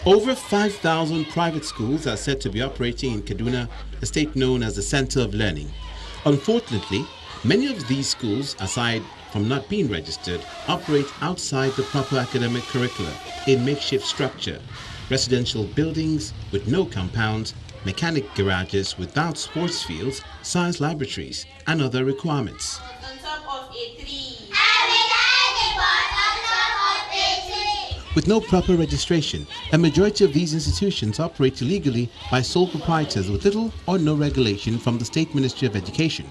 Over 5,000 private schools are said to be operating in Kaduna, a state known as the center of learning. Unfortunately, many of these schools, aside from not being registered, operate outside the proper academic curricula in makeshift structure, residential buildings with no compounds, mechanic garages without sports fields, science laboratories, and other requirements. On top of a tree. With no proper registration, a majority of these institutions operate illegally by sole proprietors with little or no regulation from the State Ministry of Education.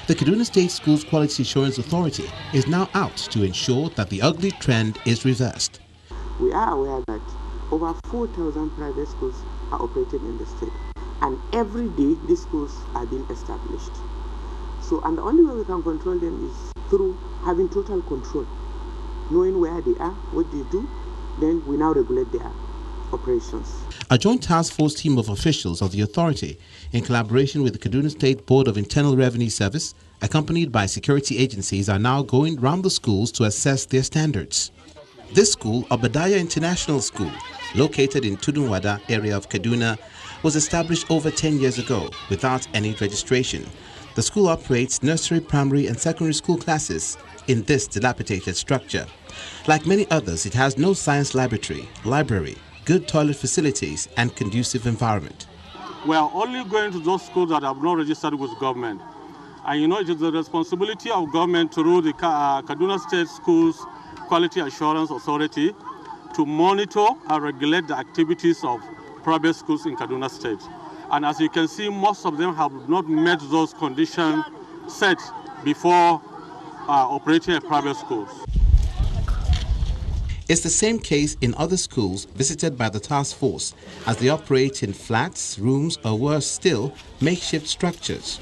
The Kaduna State Schools Quality Assurance Authority is now out to ensure that the ugly trend is reversed. We are aware that over 4,000 private schools are operated in the state, and every day these schools are being established. And the only way we can control them is through having total control, knowing where they are, what they do. Then we now regulate their operations. A joint task force team of officials of the authority, in collaboration with the Kaduna State Board of Internal Revenue Service, accompanied by security agencies, are now going round the schools to assess their standards. This school, Obadiah International School, located in Tudunwada area of Kaduna, was established over 10 years ago without any registration. The school operates nursery, primary and secondary school classes in this dilapidated structure. Like many others, it has no science laboratory, library, good toilet facilities and conducive environment. We are only going to those schools that have not registered with government. And it is the responsibility of government through the Kaduna State Schools Quality Assurance Authority to monitor and regulate the activities of private schools in Kaduna State. And as you can see, most of them have not met those conditions set before operating a private schools. It's the same case in other schools visited by the task force, as they operate in flats, rooms, or worse still, makeshift structures.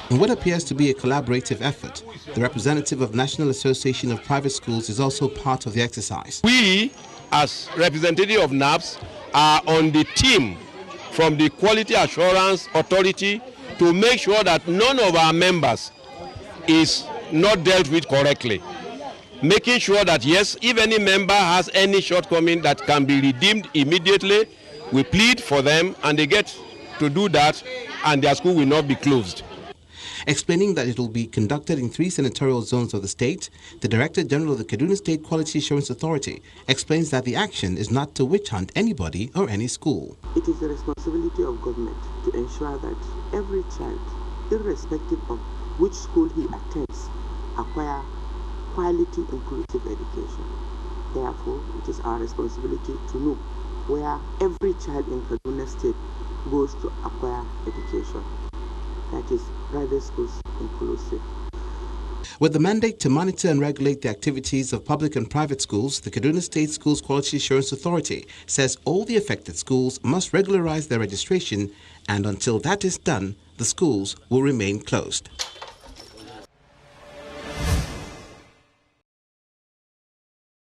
In what appears to be a collaborative effort, the representative of National Association of Private Schools is also part of the exercise. We, as representative of NAPS, are on the team from the Quality Assurance Authority to make sure that none of our members is not dealt with correctly. Making sure that, yes, if any member has any shortcoming that can be redeemed immediately, we plead for them and they get to do that and their school will not be closed. Explaining that it will be conducted in 3 senatorial zones of the state, the Director General of the Kaduna State Quality Assurance Authority explains that the action is not to witch hunt anybody or any school. It is the responsibility of government to ensure that every child, irrespective of which school he attends, acquire quality inclusive education. Therefore, it is our responsibility to know where every child in Kaduna State goes to acquire education. That is private schools inclusive. With the mandate to monitor and regulate the activities of public and private schools, the Kaduna State Schools Quality Assurance Authority says all the affected schools must regularize their registration, and until that is done, the schools will remain closed.